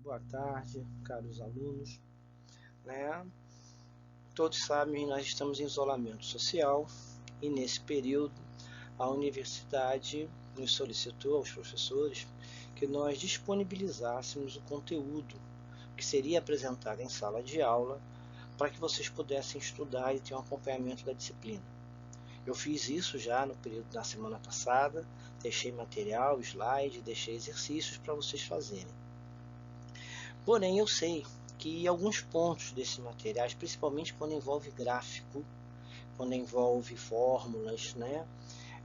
Boa tarde, caros alunos. Todos sabem que nós estamos em isolamento social e nesse período a universidade nos solicitou aos professores que nós disponibilizássemos o conteúdo que seria apresentado em sala de aula para que vocês pudessem estudar e ter um acompanhamento da disciplina. Eu fiz isso já no período da semana passada, deixei material, slide, deixei exercícios para vocês fazerem. Porém, eu sei que alguns pontos desses materiais, principalmente quando envolve gráfico, quando envolve fórmulas,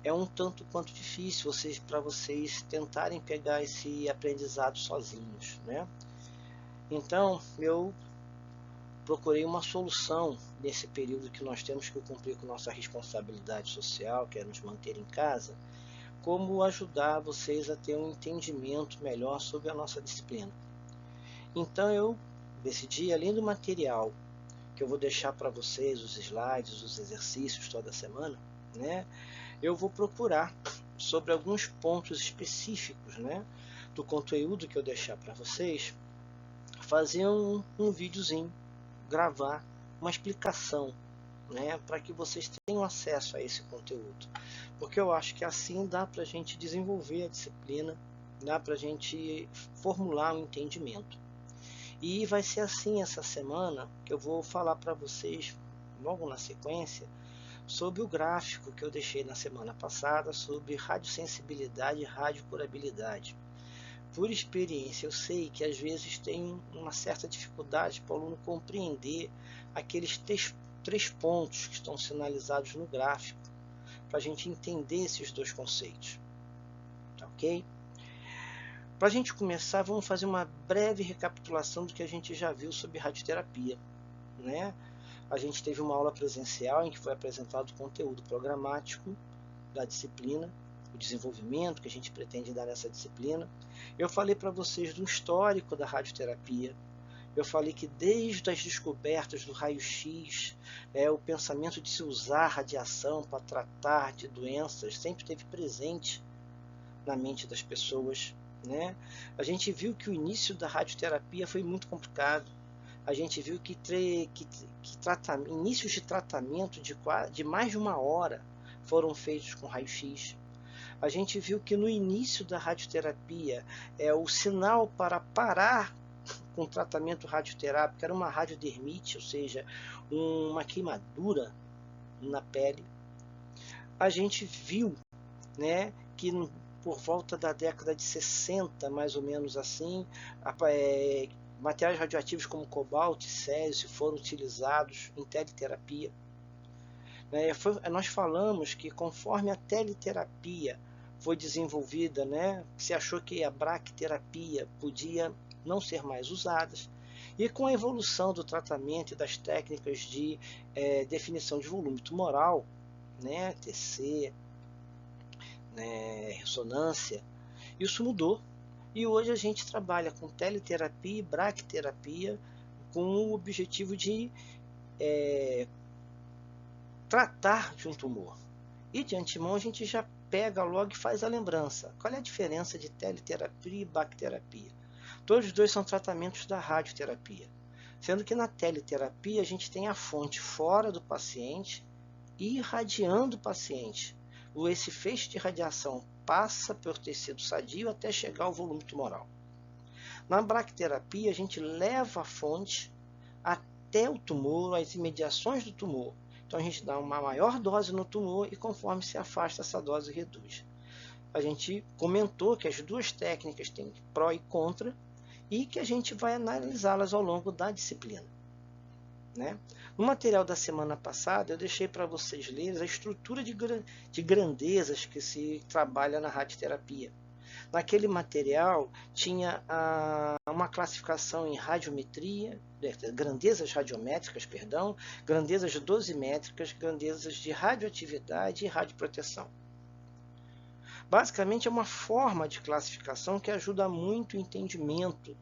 é um tanto quanto difícil para vocês tentarem pegar esse aprendizado sozinhos, Então, eu procurei uma solução nesse período que nós temos que cumprir com nossa responsabilidade social, que é nos manter em casa, como ajudar vocês a ter um entendimento melhor sobre a nossa disciplina. Então eu decidi, além do material que eu vou deixar para vocês, os slides, os exercícios toda semana, eu vou procurar sobre alguns pontos específicos, do conteúdo que eu deixar para vocês, fazer um videozinho, gravar uma explicação, para que vocês tenham acesso a esse conteúdo, porque eu acho que assim dá para a gente desenvolver a disciplina, dá para a gente formular um entendimento. E vai ser assim essa semana que eu vou falar para vocês, logo na sequência, sobre o gráfico que eu deixei na semana passada sobre radiosensibilidade e radiocurabilidade. Por experiência, eu sei que às vezes tem uma certa dificuldade para o aluno compreender aqueles três pontos que estão sinalizados no gráfico, para a gente entender esses dois conceitos. Tá ok? Para a gente começar, vamos fazer uma breve recapitulação do que a gente já viu sobre radioterapia. A gente teve uma aula presencial em que foi apresentado o conteúdo programático da disciplina, o desenvolvimento que a gente pretende dar nessa disciplina. Eu falei para vocês do histórico da radioterapia. Eu falei que desde as descobertas do raio-x, o pensamento de se usar radiação para tratar de doenças sempre esteve presente na mente das pessoas. A gente viu que o início da radioterapia foi muito complicado. A gente viu que inícios de tratamento de mais de 1 hora foram feitos com raio-x. A gente viu que no início da radioterapia, o sinal para parar com o tratamento radioterápico era uma radiodermite, ou seja, uma queimadura na pele. A gente viu que por volta da década de 60, mais ou menos assim, materiais radioativos como cobalto e césio foram utilizados em teliterapia. Nós falamos que conforme a teliterapia foi desenvolvida, se achou que a bracterapia podia não ser mais usada, e com a evolução do tratamento e das técnicas de definição de volume tumoral, TC, ressonância, isso mudou. E hoje a gente trabalha com teliterapia e bracterapia com o objetivo de tratar de um tumor. E de antemão a gente já pega logo e faz a lembrança. Qual é a diferença de teliterapia e bracterapia? Todos os dois são tratamentos da radioterapia. Sendo que na teliterapia a gente tem a fonte fora do paciente e irradiando o paciente. Esse feixe de radiação passa pelo tecido sadio até chegar ao volume tumoral. Na bracterapia, a gente leva a fonte até o tumor, as imediações do tumor. Então a gente dá uma maior dose no tumor e conforme se afasta, essa dose reduz. A gente comentou que as duas técnicas têm pró e contra e que a gente vai analisá-las ao longo da disciplina. No material da semana passada, eu deixei para vocês lerem a estrutura de grandezas que se trabalha na radioterapia. Naquele material tinha uma classificação em radiometria, grandezas radiométricas, grandezas dosimétricas, grandezas de radioatividade e radioproteção. Basicamente é uma forma de classificação que ajuda muito o entendimento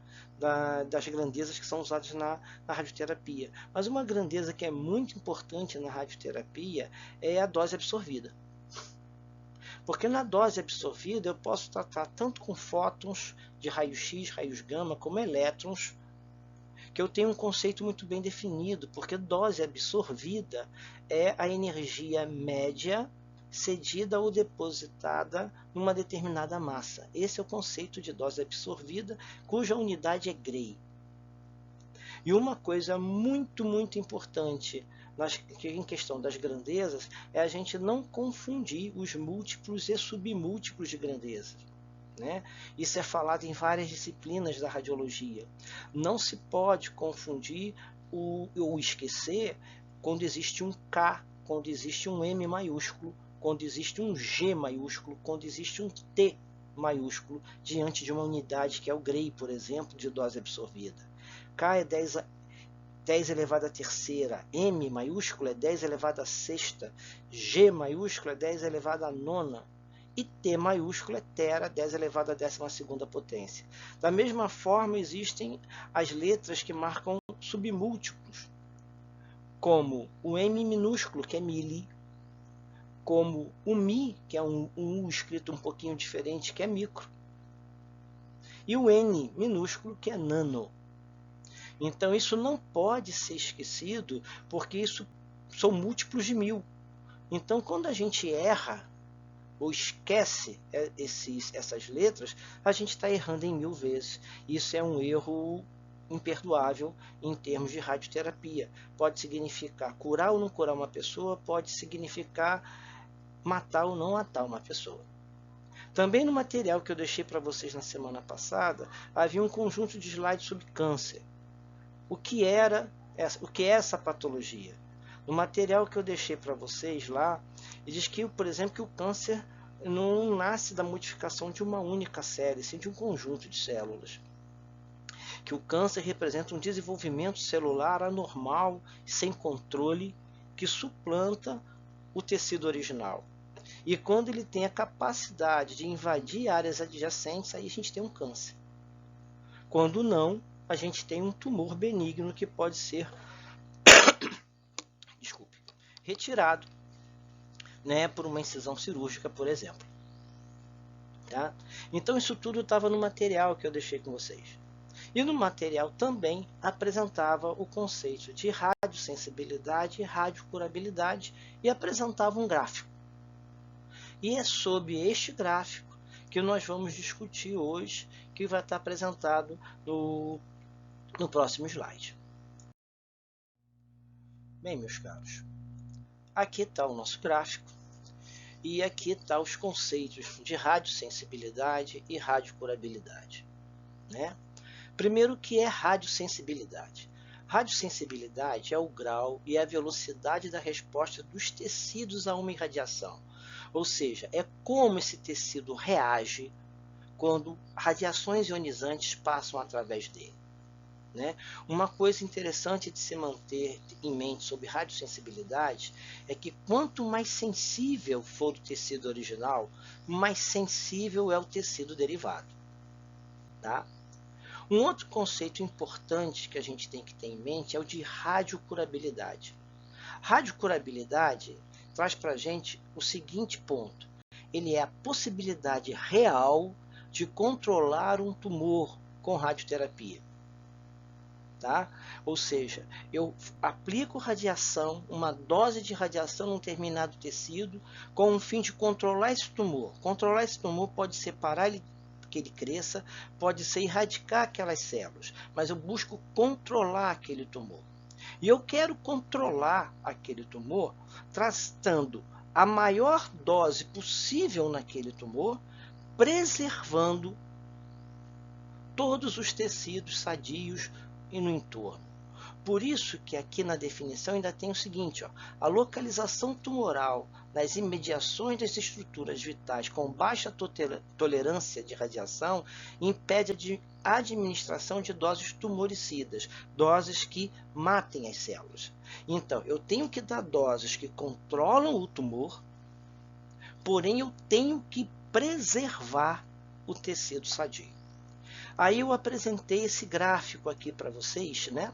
das grandezas que são usadas na radioterapia. Mas uma grandeza que é muito importante na radioterapia é a dose absorvida. Porque na dose absorvida eu posso tratar tanto com fótons de raio-x, raios gama, como elétrons, que eu tenho um conceito muito bem definido, porque dose absorvida é a energia média cedida ou depositada numa determinada massa. Esse é o conceito de dose absorvida, cuja unidade é Gray. E uma coisa muito importante em questão das grandezas é a gente não confundir os múltiplos e submúltiplos de grandeza. Né? Isso é falado em várias disciplinas da radiologia. Não se pode confundir ou esquecer quando existe um K, quando existe um M maiúsculo, quando existe um G maiúsculo, quando existe um T maiúsculo diante de uma unidade que é o Gray, por exemplo, de dose absorvida. K é 10 elevado à terceira, M maiúsculo é 10 elevado à sexta, G maiúsculo é 10 elevado à nona, e T maiúsculo é tera, 10 elevado à 12ª potência. Da mesma forma, existem as letras que marcam submúltiplos, como o M minúsculo, que é mili, como o Mi, que é um U escrito um pouquinho diferente, que é micro, e o N minúsculo, que é nano. Então, isso não pode ser esquecido, porque isso são múltiplos de 1000. Então, quando a gente erra ou esquece essas letras, a gente está errando em 1000 vezes. Isso é um erro imperdoável em termos de radioterapia. Pode significar curar ou não curar uma pessoa, pode significar matar ou não matar uma pessoa. Também no material que eu deixei para vocês na semana passada, havia um conjunto de slides sobre câncer. O que é essa patologia? No material que eu deixei para vocês lá, ele diz que, por exemplo, que o câncer não nasce da modificação de uma única célula, sim de um conjunto de células. Que o câncer representa um desenvolvimento celular anormal, sem controle, que suplanta o tecido original. E quando ele tem a capacidade de invadir áreas adjacentes, aí a gente tem um câncer. Quando não, a gente tem um tumor benigno que pode ser retirado, né, por uma incisão cirúrgica, por exemplo. Tá? Então isso tudo estava no material que eu deixei com vocês. E no material também apresentava o conceito de radiosensibilidade e radiocurabilidade e apresentava um gráfico. E é sobre este gráfico que nós vamos discutir hoje, que vai estar apresentado no próximo slide. Bem, meus caros, aqui está o nosso gráfico e aqui está os conceitos de radiosensibilidade e radiocurabilidade. Né? Primeiro, o que é radiosensibilidade? Radiosensibilidade é o grau e a velocidade da resposta dos tecidos a uma irradiação. Ou seja, é como esse tecido reage quando radiações ionizantes passam através dele. Né? Uma coisa interessante de se manter em mente sobre radiosensibilidade é que quanto mais sensível for o tecido original, mais sensível é o tecido derivado. Tá? Um outro conceito importante que a gente tem que ter em mente é o de radiocurabilidade. Radiocurabilidade traz para a gente o seguinte ponto: ele é a possibilidade real de controlar um tumor com radioterapia. Tá? Ou seja, eu aplico radiação, uma dose de radiação num determinado tecido, com o fim de controlar esse tumor. Controlar esse tumor pode separar ele, que ele cresça, pode ser erradicar aquelas células, mas eu busco controlar aquele tumor. E eu quero controlar aquele tumor tratando a maior dose possível naquele tumor, preservando todos os tecidos sadios e no entorno. Por isso que aqui na definição ainda tem o seguinte, ó, a localização tumoral nas imediações das estruturas vitais com baixa tolerância de radiação impede a administração de doses tumoricidas, doses que matem as células. Então, eu tenho que dar doses que controlam o tumor, porém eu tenho que preservar o tecido sadio. Aí eu apresentei esse gráfico aqui para vocês, né?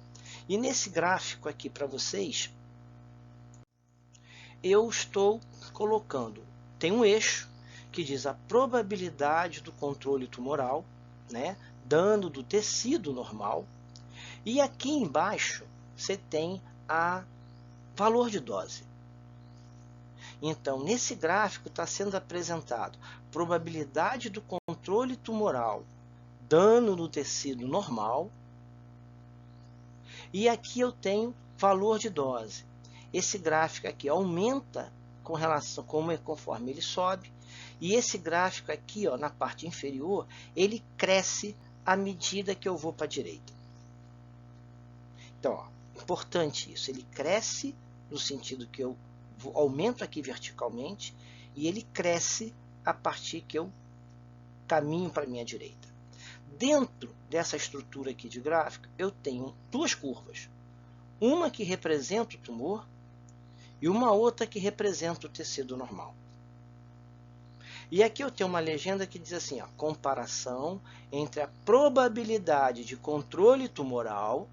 E nesse gráfico aqui para vocês, eu estou colocando, tem um eixo que diz a probabilidade do controle tumoral, né, dano do tecido normal. E aqui embaixo você tem a valor de dose. Então, nesse gráfico está sendo apresentado probabilidade do controle tumoral, dano no tecido normal. E aqui eu tenho valor de dose. Esse gráfico aqui aumenta com relação conforme ele sobe. E esse gráfico aqui, ó, na parte inferior, ele cresce à medida que eu vou para a direita. Então, ó, importante isso. Ele cresce no sentido que eu aumento aqui verticalmente e ele cresce a partir que eu caminho para a minha direita. Dentro dessa estrutura aqui de gráfico, eu tenho duas curvas. Uma que representa o tumor e uma outra que representa o tecido normal. E aqui eu tenho uma legenda que diz assim, ó, comparação entre a probabilidade de controle tumoral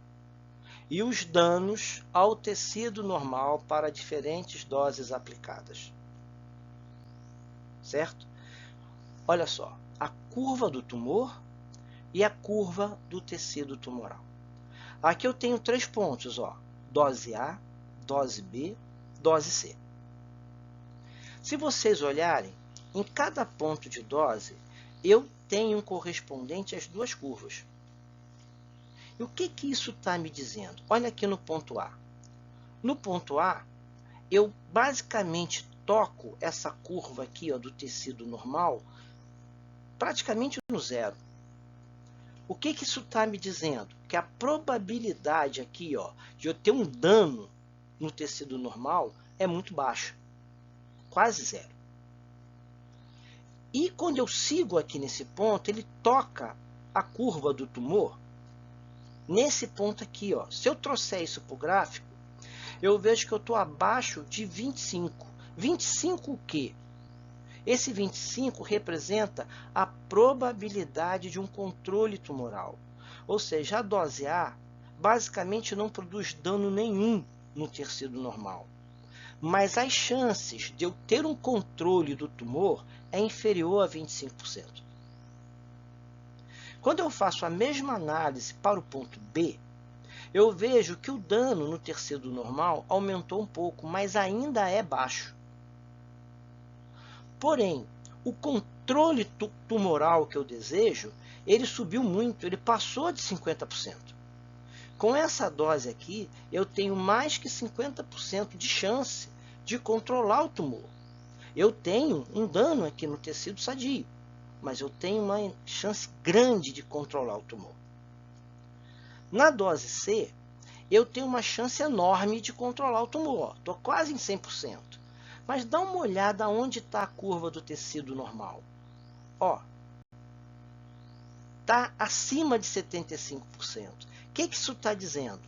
e os danos ao tecido normal para diferentes doses aplicadas. Certo? Olha só, a curva do tumor e a curva do tecido tumoral. Aqui eu tenho 3 pontos, ó, dose A, dose B, dose C. Se vocês olharem, em cada ponto de dose, eu tenho um correspondente às duas curvas. E o que isso está me dizendo? Olha aqui no ponto A. No ponto A, eu basicamente toco essa curva aqui, ó, do tecido normal praticamente no zero. O que isso está me dizendo? Que a probabilidade aqui, ó, de eu ter um dano no tecido normal é muito baixa, quase zero. E quando eu sigo aqui nesse ponto, ele toca a curva do tumor nesse ponto aqui, ó. Se eu trouxer isso para o gráfico, eu vejo que eu estou abaixo de 25. 25 o quê? Esse 25 representa a probabilidade de um controle tumoral. Ou seja, a dose A basicamente não produz dano nenhum no tecido normal. Mas as chances de eu ter um controle do tumor é inferior a 25%. Quando eu faço a mesma análise para o ponto B, eu vejo que o dano no tecido normal aumentou um pouco, mas ainda é baixo. Porém, o controle tumoral que eu desejo, ele subiu muito, ele passou de 50%. Com essa dose aqui, eu tenho mais que 50% de chance de controlar o tumor. Eu tenho um dano aqui no tecido sadio, mas eu tenho uma chance grande de controlar o tumor. Na dose C, eu tenho uma chance enorme de controlar o tumor. Estou quase em 100%. Mas dá uma olhada onde está a curva do tecido normal. Ó, está acima de 75%. O que isso está dizendo?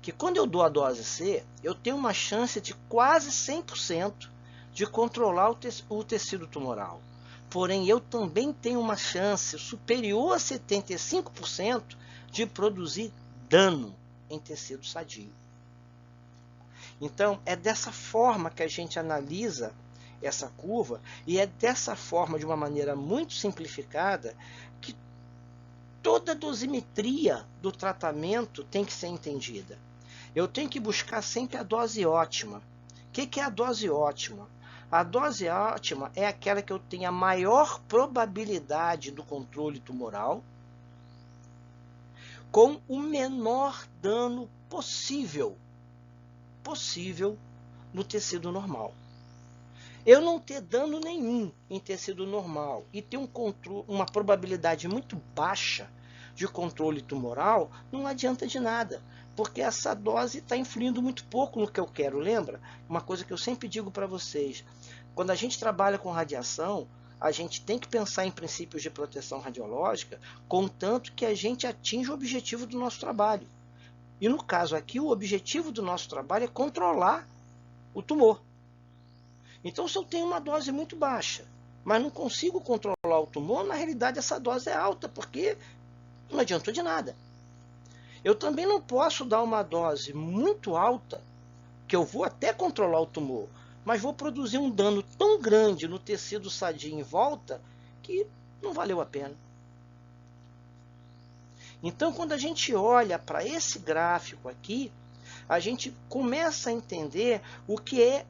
Que quando eu dou a dose C, eu tenho uma chance de quase 100% de controlar o tecido tumoral. Porém, eu também tenho uma chance superior a 75% de produzir dano em tecido sadio. Então, é dessa forma que a gente analisa essa curva e é dessa forma, de uma maneira muito simplificada, que toda a dosimetria do tratamento tem que ser entendida. Eu tenho que buscar sempre a dose ótima. O que é a dose ótima? A dose ótima é aquela que eu tenho a maior probabilidade do controle tumoral com o menor dano possível no tecido normal. Eu não ter dano nenhum em tecido normal e ter uma probabilidade muito baixa de controle tumoral, não adianta de nada, porque essa dose está influindo muito pouco no que eu quero. Lembra? Uma coisa que eu sempre digo para vocês, quando a gente trabalha com radiação, a gente tem que pensar em princípios de proteção radiológica, contanto que a gente atinja o objetivo do nosso trabalho. E no caso aqui, o objetivo do nosso trabalho é controlar o tumor. Então, se eu tenho uma dose muito baixa, mas não consigo controlar o tumor, na realidade essa dose é alta, porque não adiantou de nada. Eu também não posso dar uma dose muito alta, que eu vou até controlar o tumor, mas vou produzir um dano tão grande no tecido sadio em volta que não valeu a pena. Então, quando a gente olha para esse gráfico aqui, a gente começa a entender o que é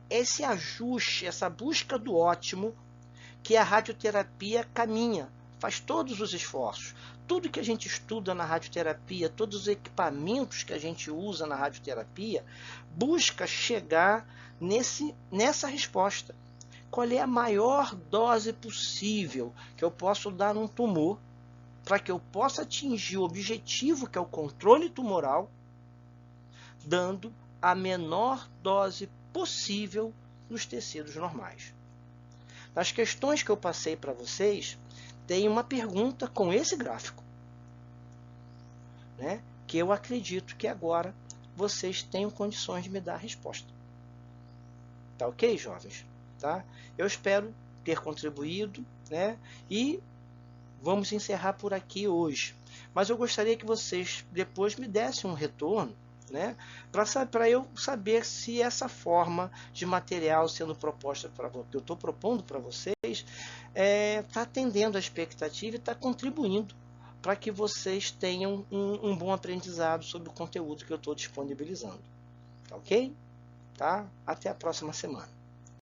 esse ajuste, essa busca do ótimo que a radioterapia caminha, faz todos os esforços. Tudo que a gente estuda na radioterapia, todos os equipamentos que a gente usa na radioterapia, busca chegar nessa resposta. Qual é a maior dose possível que eu posso dar num tumor para que eu possa atingir o objetivo, que é o controle tumoral, dando a menor dose possível nos tecidos normais. Nas questões que eu passei para vocês, tem uma pergunta com esse gráfico, né, que eu acredito que agora vocês tenham condições de me dar a resposta. Tá ok, jovens? Tá? Eu espero ter contribuído, né, e vamos encerrar por aqui hoje. Mas eu gostaria que vocês depois me dessem um retorno, né, para eu saber se essa forma de material sendo proposta que eu estou propondo para vocês está atendendo a expectativa e está contribuindo para que vocês tenham um bom aprendizado sobre o conteúdo que eu estou disponibilizando. Tá ok? Tá? Até a próxima semana.